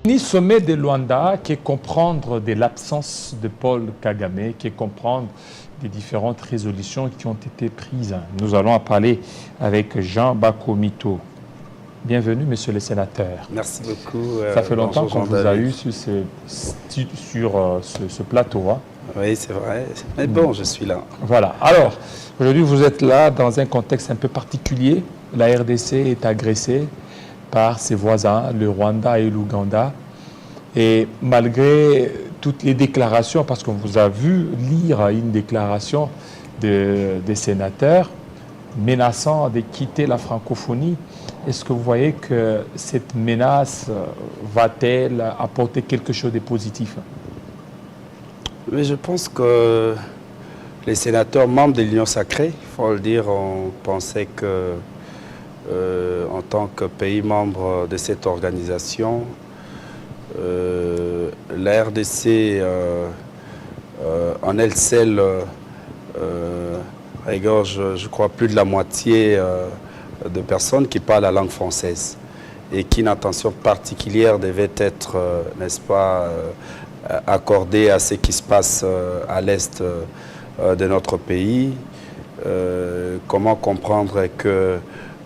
Ni sommet de Luanda, qui est comprendre de l'absence de Paul Kagame, qui est comprendre des différentes résolutions qui ont été prises. Nous allons en parler avec Jean Bakomito. Bienvenue, monsieur le sénateur. Merci beaucoup. Ça fait longtemps qu'on vous a eu sur ce plateau. Hein. Oui, c'est vrai. Mais bon, je suis là. Voilà. Alors, aujourd'hui, vous êtes là dans un contexte un peu particulier. La RDC est agressée par ses voisins, le Rwanda et l'Ouganda. Et malgré toutes les déclarations, parce qu'on vous a vu lire une déclaration des sénateurs menaçant de quitter la francophonie, est-ce que vous voyez que cette menace va-t-elle apporter quelque chose de positif? Mais je pense que les sénateurs membres de l'Union sacrée, il faut le dire, on pensait que en tant que pays membre de cette organisation, la RDC en elle seule regorge, je crois, plus de la moitié de personnes qui parlent la langue française et qu'une attention particulière devait être, n'est-ce pas, accordée à ce qui se passe à l'est de notre pays. Comment comprendre que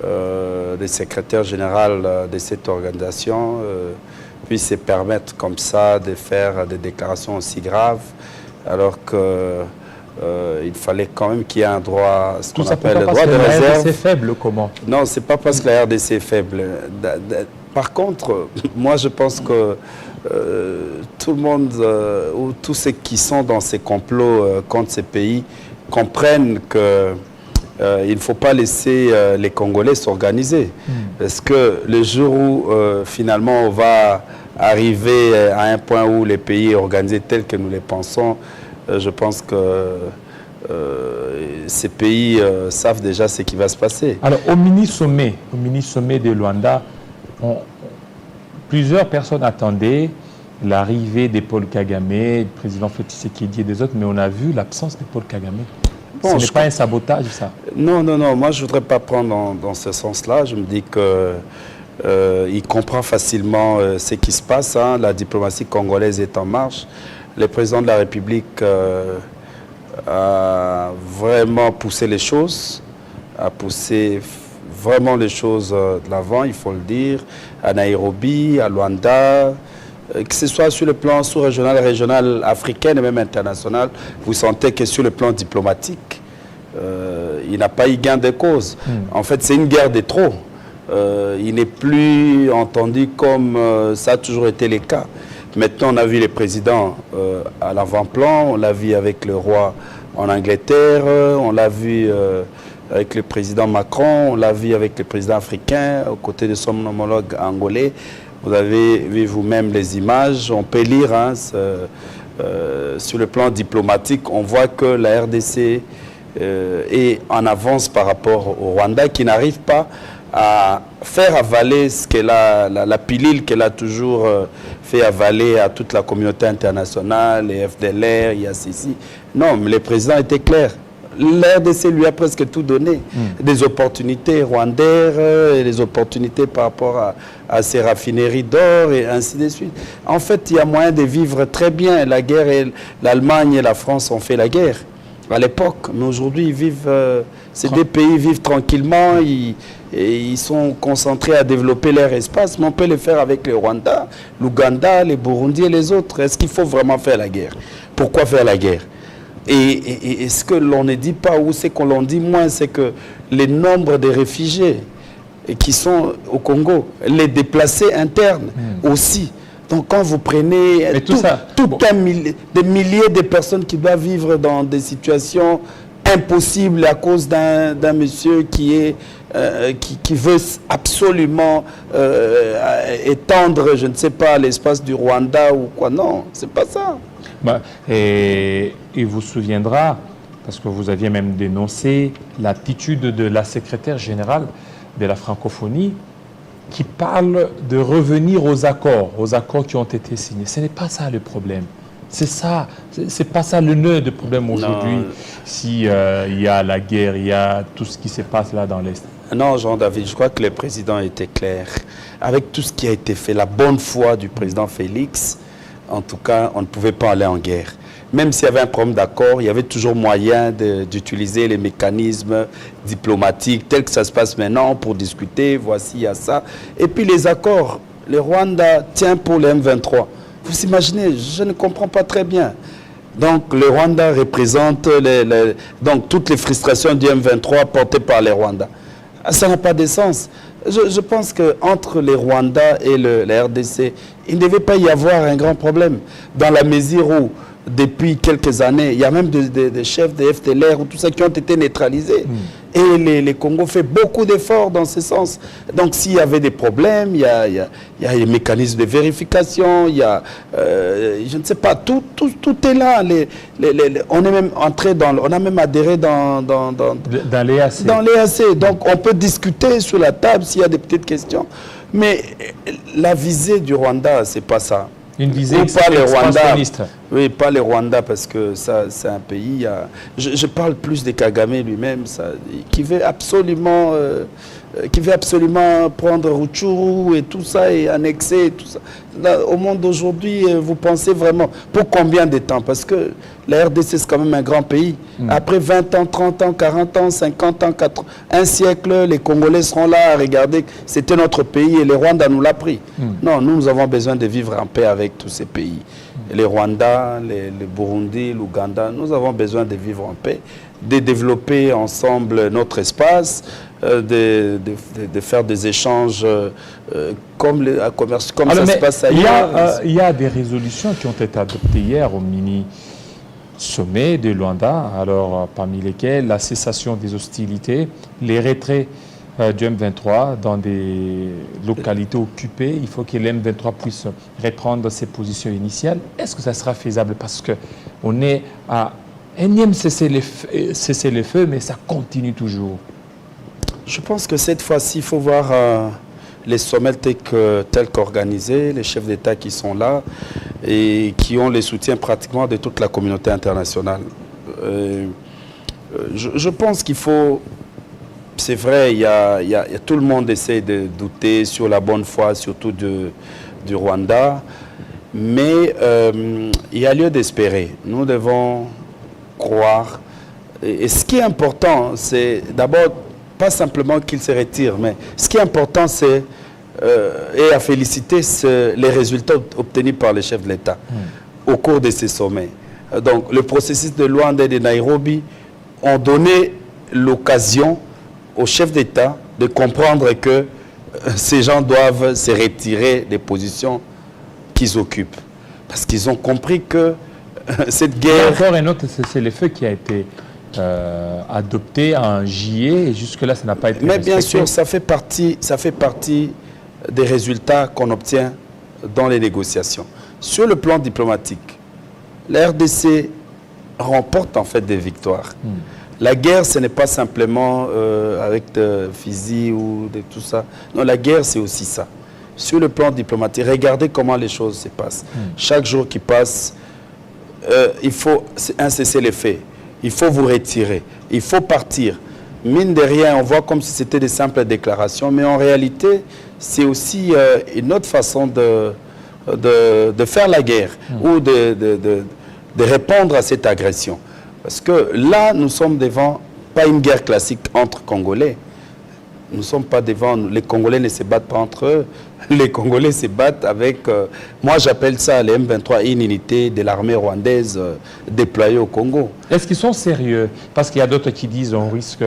le secrétaire général de cette organisation puisse se permettre comme ça de faire des déclarations aussi graves, alors que il fallait quand même qu'il y ait un droit, ce qu'on appelle le droit de réserve. La RDC est faible, comment? Non, c'est pas parce que la RDC est faible. Par contre, moi je pense que tout le monde, ou tous ceux qui sont dans ces complots contre ces pays, comprennent que il ne faut pas laisser les Congolais s'organiser. Parce que le jour où finalement on va arriver à un point où les pays organisés tels que nous les pensons, je pense que ces pays savent déjà ce qui va se passer. Alors au mini-sommet de Luanda, plusieurs personnes attendaient l'arrivée de Paul Kagame, du président Félix Tshisekedi et des autres, mais on a vu l'absence de Paul Kagame. Bon, ce n'est pas un sabotage, ça? Non, non, non. Moi, je ne voudrais pas prendre dans ce sens-là. Je me dis qu'il comprend facilement ce qui se passe. Hein. La diplomatie congolaise est en marche. Le président de la République a vraiment poussé les choses, a poussé vraiment les choses de l'avant, il faut le dire, à Nairobi, à Luanda, que ce soit sur le plan sous-régional, régional, africain et même international. Vous sentez que sur le plan diplomatique, il n'a pas eu gain de cause. En fait, c'est une guerre de trop. Il n'est plus entendu comme ça a toujours été le cas. Maintenant, on a vu les présidents à l'avant-plan, on l'a vu avec le roi en Angleterre, on l'a vu avec le président Macron, on l'a vu avec le président africain, aux côtés de son homologue angolais. Vous avez vu vous-même les images, on peut lire hein, sur le plan diplomatique, on voit que la RDC est en avance par rapport au Rwanda qui n'arrive pas à faire avaler ce qu'elle a, la pilule qu'elle a toujours fait avaler à toute la communauté internationale, les FDLR, IACC. Non, mais le président était clair. La RDC lui a presque tout donné. Des opportunités rwandaises, et des opportunités par rapport à ses raffineries d'or et ainsi de suite. En fait, il y a moyen de vivre très bien. La guerre, l'Allemagne et la France ont fait la guerre à l'époque. Mais aujourd'hui, ils vivent, ces deux pays vivent tranquillement. Ils sont concentrés à développer leur espace. Mais on peut le faire avec le Rwanda, l'Ouganda, les Burundi et les autres. Est-ce qu'il faut vraiment faire la guerre? Pourquoi faire la guerre? Et ce que l'on ne dit pas, ou ce qu'on l'on dit moins, c'est que le nombre de réfugiés qui sont au Congo, les déplacés internes aussi. Donc quand vous prenez des milliers de personnes qui doivent vivre dans des situations impossibles à cause d'un monsieur qui veut absolument étendre, je ne sais pas, l'espace du Rwanda ou quoi, non, c'est pas ça. Et il vous souviendra, parce que vous aviez même dénoncé l'attitude de la secrétaire générale de la francophonie qui parle de revenir aux accords qui ont été signés. Ce n'est pas ça le problème. C'est ça, c'est pas ça le nœud du problème aujourd'hui. Si il y a la guerre, il y a tout ce qui se passe là dans l'Est. Non, Jean-David, je crois que le président était clair. Avec tout ce qui a été fait, la bonne foi du président Félix, en tout cas, on ne pouvait pas aller en guerre. Même s'il y avait un problème d'accord, il y avait toujours moyen d'utiliser les mécanismes diplomatiques tels que ça se passe maintenant pour discuter, voici, il y a ça. Et puis les accords, le Rwanda tient pour le M23. Vous imaginez, je ne comprends pas très bien. Donc le Rwanda représente donc toutes les frustrations du M23 portées par les Rwandais. Ça n'a pas de sens. Je pense qu'entre les Rwandais et la RDC, il ne devait pas y avoir un grand problème. Dans la mesure où, depuis quelques années, il y a même des chefs de FDLR ou tout ça qui ont été neutralisés. Et les Congos font beaucoup d'efforts dans ce sens. Donc s'il y avait des problèmes, il y a les mécanismes de vérification, il y a, je ne sais pas, tout est là. On est même entré on a même adhéré dans l'EAC. Dans l'EAC. Donc on peut discuter sur la table s'il y a des petites questions. Mais la visée du Rwanda, c'est pas ça. Une visée expansionniste. Oui, pas les Rwandais, parce que ça, c'est un pays... je parle plus de Kagame lui-même, qui veut absolument prendre Rutshuru et tout ça, et annexer tout ça. Là, au monde d'aujourd'hui, vous pensez vraiment... Pour combien de temps? Parce que la RDC, c'est quand même un grand pays. Après 20 ans, 30 ans, 40 ans, 50 ans, un siècle, les Congolais seront là à regarder. C'était notre pays et les Rwandais nous l'a pris. Non, nous avons besoin de vivre en paix avec tous ces pays. Les Rwandais, le Burundi, l'Ouganda, nous avons besoin de vivre en paix, de développer ensemble notre espace, de faire des échanges comme ça se passe ailleurs. Il y a des résolutions qui ont été adoptées hier au mini-sommet de Luanda, alors parmi lesquelles la cessation des hostilités, les retraits du M23 dans des localités occupées. Il faut que le M23 puisse reprendre ses positions initiales. Est-ce que ça sera faisable? Parce qu'on est à énième cessez-le-feu, mais ça continue toujours. Je pense que cette fois-ci, il faut voir les sommets tels qu'organisés, les chefs d'État qui sont là et qui ont le soutien pratiquement de toute la communauté internationale. Je pense qu'il faut... C'est vrai, tout le monde essaie de douter sur la bonne foi, surtout du Rwanda, mais il y a lieu d'espérer. Nous devons croire. Et ce qui est important, c'est d'abord, pas simplement qu'il se retire, mais ce qui est important, c'est, et à féliciter, les résultats obtenus par les chefs de l'État au cours de ces sommets. Donc, le processus de Luanda et de Nairobi ont donné l'occasion aux chefs d'État de comprendre que ces gens doivent se retirer des positions qu'ils occupent. Parce qu'ils ont compris que cette guerre... Il y a encore un autre cessez-le-feu qui a été adopté en juillet et jusque-là, ça n'a pas été Mais respecté. bien sûr, ça fait partie des résultats qu'on obtient dans les négociations. Sur le plan diplomatique, la RDC remporte en fait des victoires. La guerre, ce n'est pas simplement avec des fusils ou de tout ça. Non, la guerre, c'est aussi ça. Sur le plan diplomatique, regardez comment les choses se passent. Chaque jour qui passe, il faut un cessez-le-feu. Il faut vous retirer. Il faut partir. Mine de rien, on voit comme si c'était des simples déclarations, mais en réalité, c'est aussi une autre façon de faire la guerre ou de répondre à cette agression. Parce que là, nous sommes devant, pas une guerre classique entre Congolais. Nous ne sommes pas devant, les Congolais ne se battent pas entre eux. Les Congolais se battent avec, moi j'appelle ça les M23, une unité de l'armée rwandaise déployée au Congo. Est-ce qu'ils sont sérieux? Parce qu'il y a d'autres qui disent qu'on risque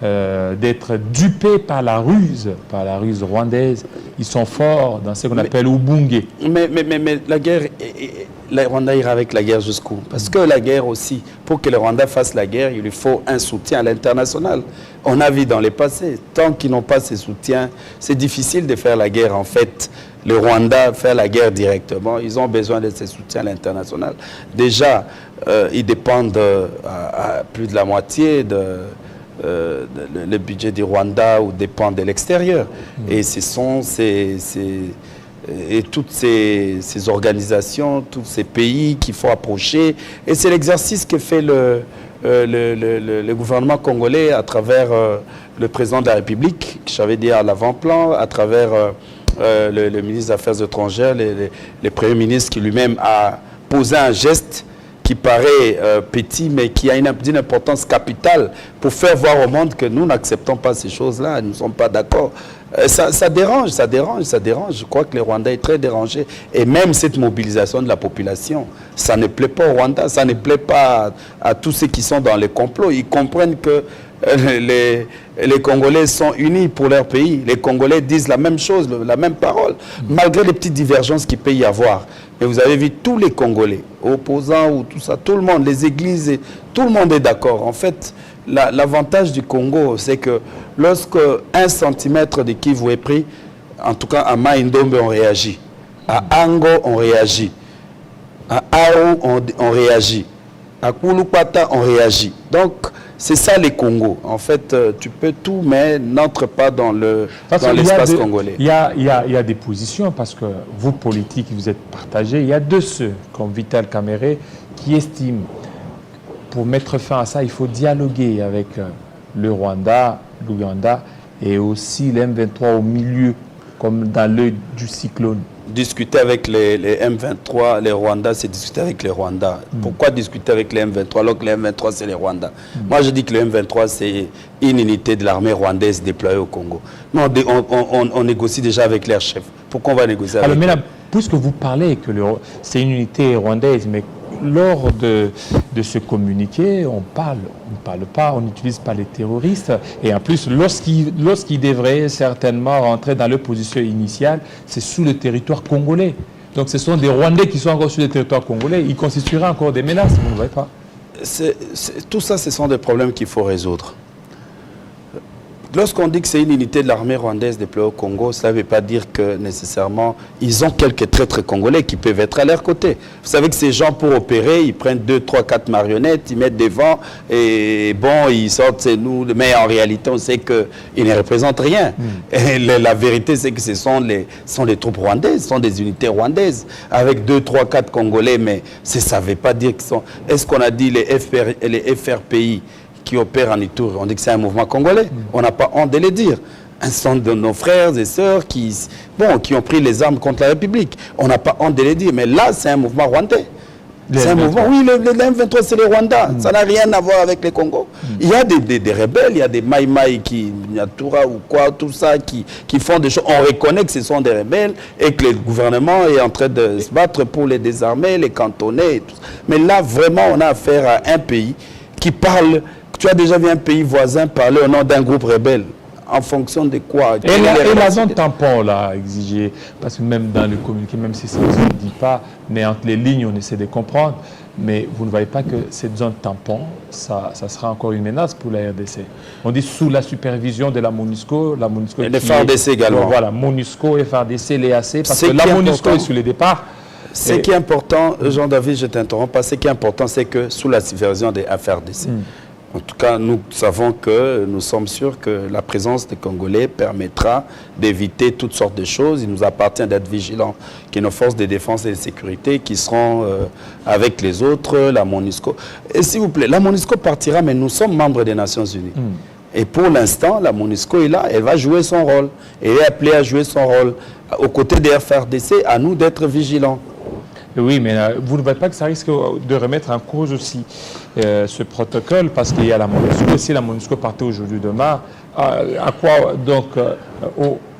d'être dupés par la ruse rwandaise. Ils sont forts dans ce qu'on appelle Ubunge. Mais la guerre, le Rwanda ira avec la guerre jusqu'où? Parce que la guerre aussi, pour que le Rwanda fasse la guerre, il lui faut un soutien à l'international. On a vu dans le passé, tant qu'ils n'ont pas ce soutien, c'est difficile de faire la guerre en fait. Le Rwanda fait la guerre directement, ils ont besoin de ce soutien à l'international. Déjà, ils dépendent à plus de la moitié le budget du Rwanda ou dépend de l'extérieur. Et ce sont toutes ces organisations, tous ces pays qu'il faut approcher. Et c'est l'exercice que fait le le gouvernement congolais, à travers le président de la République, que j'avais dit à l'avant-plan, à travers le ministre des Affaires étrangères, le Premier ministre qui lui-même a posé un geste qui paraît petit, mais qui a une importance capitale pour faire voir au monde que nous n'acceptons pas ces choses-là, nous ne sommes pas d'accord. Ça dérange. Je crois que le Rwanda est très dérangé. Et même cette mobilisation de la population, ça ne plaît pas au Rwanda, ça ne plaît pas à tous ceux qui sont dans les complots. Ils comprennent que les Congolais sont unis pour leur pays. Les Congolais disent la même chose, la même parole, malgré les petites divergences qu'il peut y avoir. Et vous avez vu tous les Congolais, opposants ou tout ça, tout le monde, les églises, tout le monde est d'accord. En fait, l'avantage du Congo, c'est que lorsque 1 centimètre de Kivu est pris, en tout cas à Maïndombe, on réagit. À Ango, on réagit. À Aou, on réagit. À Kouloupata, on réagit. Donc, c'est ça les Congos. En fait, tu peux tout, mais n'entre pas dans l'espace congolais. Il y a des positions, parce que vous, politiques, vous êtes partagés. Il y a de ceux, comme Vital Kamerhe, qui estiment pour mettre fin à ça, il faut dialoguer avec le Rwanda, l'Ouganda et aussi l'M23 au milieu, comme dans l'œil du cyclone. Discuter avec les M23, les Rwandais, c'est discuter avec les Rwandais. Pourquoi discuter avec les M23 alors que les M23, c'est les Rwandais? Moi, je dis que le M23, c'est une unité de l'armée rwandaise déployée au Congo. Non, on négocie déjà avec leurs chefs. Pourquoi on va négocier avec eux? Alors, puisque vous parlez que c'est une unité rwandaise, mais lors de ce communiqué, on parle pas, on n'utilise pas les terroristes. Et en plus, lorsqu'ils devraient certainement rentrer dans leur position initiale, c'est sous le territoire congolais. Donc ce sont des Rwandais qui sont encore sur le territoire congolais. Ils constitueraient encore des menaces, vous ne voyez pas? Tout ça, ce sont des problèmes qu'il faut résoudre. Lorsqu'on dit que c'est une unité de l'armée rwandaise déployée au Congo, cela ne veut pas dire que nécessairement ils ont quelques traîtres congolais qui peuvent être à leur côté. Vous savez que ces gens, pour opérer, ils prennent 2, 3, 4 marionnettes, ils mettent devant et bon, ils sortent, c'est nous. Mais en réalité, on sait qu'ils ne représentent rien. Et la vérité, c'est que ce sont les troupes rwandaises, ce sont des unités rwandaises avec 2, 3, 4 Congolais, mais ça ne veut pas dire qu'ils sont... Est-ce qu'on a dit les FRPI qui opèrent en Ituri, on dit que c'est un mouvement congolais. On n'a pas honte de le dire. Un sont de nos frères et sœurs qui ont pris les armes contre la République. On n'a pas honte de le dire. Mais là, c'est un mouvement rwandais. C'est un mouvement, oui, le M23, c'est les Rwandais. Ça n'a rien à voir avec les Congos. Il y a des rebelles, il y a des Maïmaï, Nyatura ou quoi, tout ça, qui font des choses. On reconnaît que ce sont des rebelles et que le gouvernement est en train de se battre pour les désarmer, les cantonner. Et tout ça. Mais là, vraiment, on a affaire à un pays qui parle... Tu as déjà vu un pays voisin parler au nom d'un groupe rebelle? En fonction de quoi? Et la zone tampon, là, exigée, parce que même dans le communiqué, même si ça ne se dit pas, mais entre les lignes, on essaie de comprendre. Mais vous ne voyez pas que cette zone tampon, ça sera encore une menace pour la RDC. On dit sous la supervision de la MONUSCO. Et les FARDC également. Voilà, MONUSCO, FARDC, l'EAC, parce que la MONUSCO est sous le départ. Ce qui est important, Jean-David, je t'interromps pas, ce qui est important, c'est que sous la supervision des FARDC, en tout cas, nous savons que nous sommes sûrs que la présence des Congolais permettra d'éviter toutes sortes de choses. Il nous appartient d'être vigilants, que nos forces de défense et de sécurité qui seront avec les autres, la MONUSCO. Et s'il vous plaît, la MONUSCO partira, mais nous sommes membres des Nations Unies. Et pour l'instant, la MONUSCO est là, elle va jouer son rôle. Elle est appelée à jouer son rôle. Aux côtés des FARDC, à nous d'être vigilants. Oui, mais vous ne voyez pas que ça risque de remettre en cause aussi ce protocole, parce qu'il y a la MONUSCO. Si la MONUSCO partait aujourd'hui, demain, à quoi donc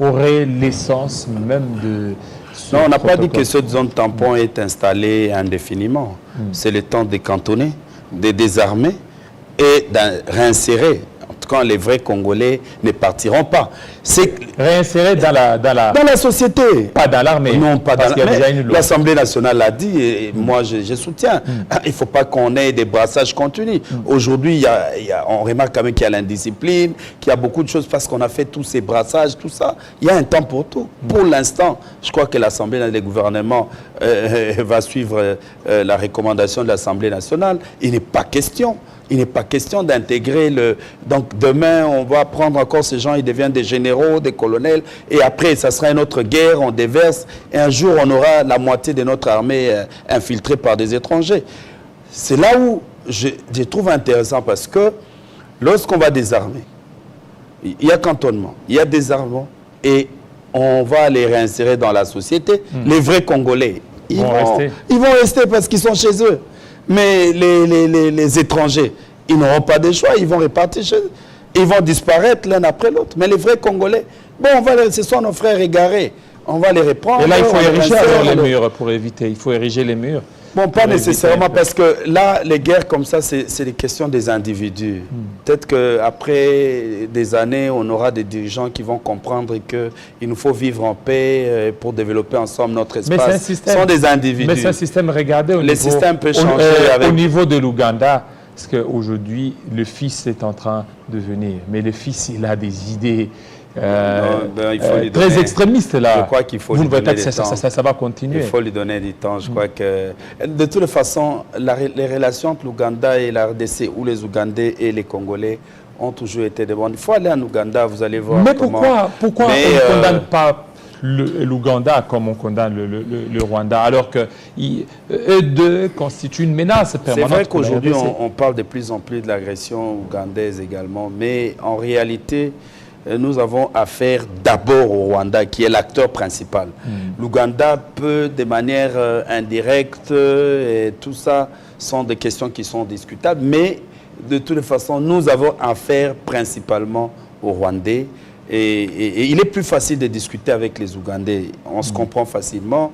aurait l'essence même de ce Non, on n'a pas dit protocole? que cette zone tampon est installée indéfiniment. C'est le temps de cantonner, de désarmer et de réinsérer. En tout cas, les vrais Congolais ne partiront pas. C'est réinsérer dans la société. Pas dans l'armée. Non, pas dans l'armée. L'Assemblée nationale l'a dit et moi je soutiens. Il ne faut pas qu'on ait des brassages continus. Aujourd'hui, on remarque quand même qu'il y a l'indiscipline, qu'il y a beaucoup de choses parce qu'on a fait tous ces brassages, tout ça. Il y a un temps pour tout. Pour l'instant, je crois que l'Assemblée nationale, le gouvernement va suivre la recommandation de l'Assemblée nationale. Il n'est pas question. Il n'est pas question d'intégrer le... Donc demain, on va prendre encore ces gens, ils deviennent des généraux, des colonels, et après, ça sera une autre guerre, on déverse, et un jour, on aura la moitié de notre armée infiltrée par des étrangers. C'est là où je trouve intéressant parce que lorsqu'on va désarmer, il y a cantonnement, il y a désarmement et on va les réinsérer dans la société. Les vrais Congolais, ils vont rester parce qu'ils sont chez eux. Mais les étrangers, ils n'auront pas de choix, ils vont repartir chez eux. Ils vont disparaître l'un après l'autre. Mais les vrais Congolais, bon, ce sont nos frères égarés. On va les reprendre. Et là, il faut ériger alors les murs pour éviter. Il faut ériger les murs. Bon, pas nécessairement, parce que là, les guerres comme ça, c'est les questions des individus. Peut-être qu'après des années, on aura des dirigeants qui vont comprendre qu'il nous faut vivre en paix pour développer ensemble notre espace. Ce sont des individus. Mais c'est un système, regardez, le système peut changer au niveau de l'Ouganda, parce qu'aujourd'hui, le fils est en train de venir. Mais le fils, il a des idées très extrémistes là. Je crois qu'il faut lui donner du temps. Ça va continuer. Il faut lui donner du temps. Je crois que de toute façon, les relations entre l'Ouganda et la RDC, ou les Ougandais et les Congolais, ont toujours été de bonnes. Il faut aller en Ouganda, vous allez voir. Mais pourquoi on ne condamne pas l'Ouganda comme on condamne le Rwanda, alors qu'eux deux constituent une menace permanente? C'est vrai qu'aujourd'hui, on parle de plus en plus de l'agression ougandaise également, mais en réalité, nous avons affaire d'abord au Rwanda, qui est l'acteur principal. L'Ouganda peut, de manière indirecte, et tout ça sont des questions qui sont discutables, mais de toute façon, nous avons affaire principalement aux Rwandais. Et il est plus facile de discuter avec les Ougandais. On se comprend facilement.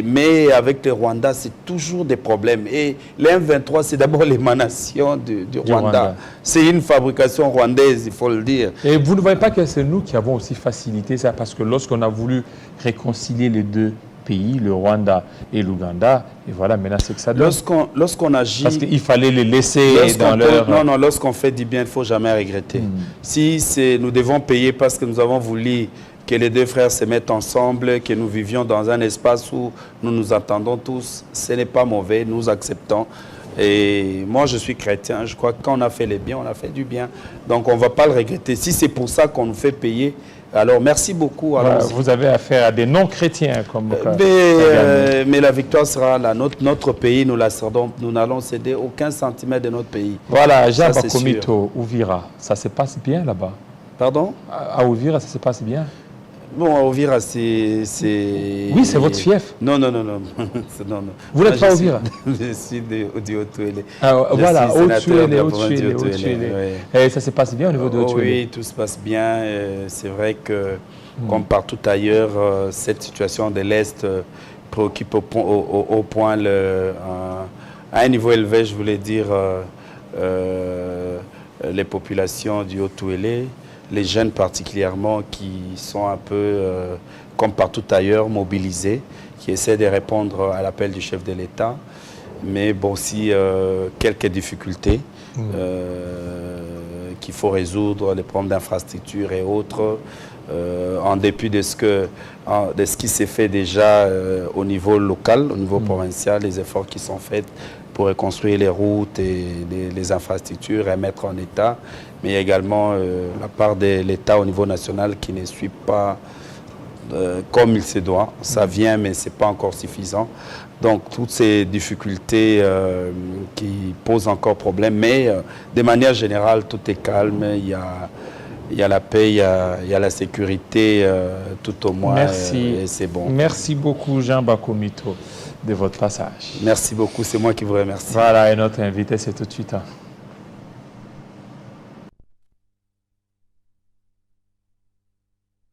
Mais avec les Rwandais, c'est toujours des problèmes. Et les M23, c'est d'abord l'émanation du Rwanda. C'est une fabrication rwandaise, il faut le dire. Et vous ne voyez pas que c'est nous qui avons aussi facilité ça? Parce que lorsqu'on a voulu réconcilier les deux pays, le Rwanda et l'Ouganda, et voilà, maintenant c'est que ça donne. Lorsqu'on agit... Parce qu'il fallait les laisser dans leur... Non, lorsqu'on fait du bien, il ne faut jamais regretter. Si nous devons payer parce que nous avons voulu que les deux frères se mettent ensemble, que nous vivions dans un espace où nous nous entendons tous, ce n'est pas mauvais, nous acceptons. Et moi, je suis chrétien, je crois que quand on a fait le bien, on a fait du bien. Donc, on ne va pas le regretter. Si c'est pour ça qu'on nous fait payer, alors merci beaucoup. Vous avez affaire à des non-chrétiens comme mais la victoire sera la nôtre. Notre pays, nous n'allons céder aucun centimètre de notre pays. Voilà, Jean Bakomito, Uvira, ça se passe bien là-bas? Pardon? À Uvira, ça se passe bien? Bon, à Uvira, c'est... Oui, c'est votre fief. Non. Vous n'êtes pas à Uvira? Je suis du Haut-Tuélé. Voilà, Haut-Tuélé. Et ça se passe bien au niveau de Haut-Tuélé? Oui, tout se passe bien. C'est vrai que, comme partout ailleurs, cette situation de l'Est préoccupe au point, à un niveau élevé, je voulais dire, les populations du Haut-Tuélé. Les jeunes particulièrement qui sont un peu, comme partout ailleurs, mobilisés, qui essaient de répondre à l'appel du chef de l'État, mais bon, aussi quelques difficultés qu'il faut résoudre, les problèmes d'infrastructure et autres, en dépit de ce qui s'est fait déjà au niveau local, au niveau provincial, les efforts qui sont faits pour reconstruire les routes et les infrastructures et mettre en état. Mais il y a également la part de l'État au niveau national qui ne suit pas comme il se doit. Ça vient, mais ce n'est pas encore suffisant. Donc, toutes ces difficultés qui posent encore problème. Mais de manière générale, tout est calme. Il y a la paix, il y a la sécurité, tout au moins. Merci. Et c'est bon. Merci beaucoup, Jean Bakomito, de votre passage. Merci beaucoup. C'est moi qui vous remercie. Voilà, et notre invité, c'est tout de suite.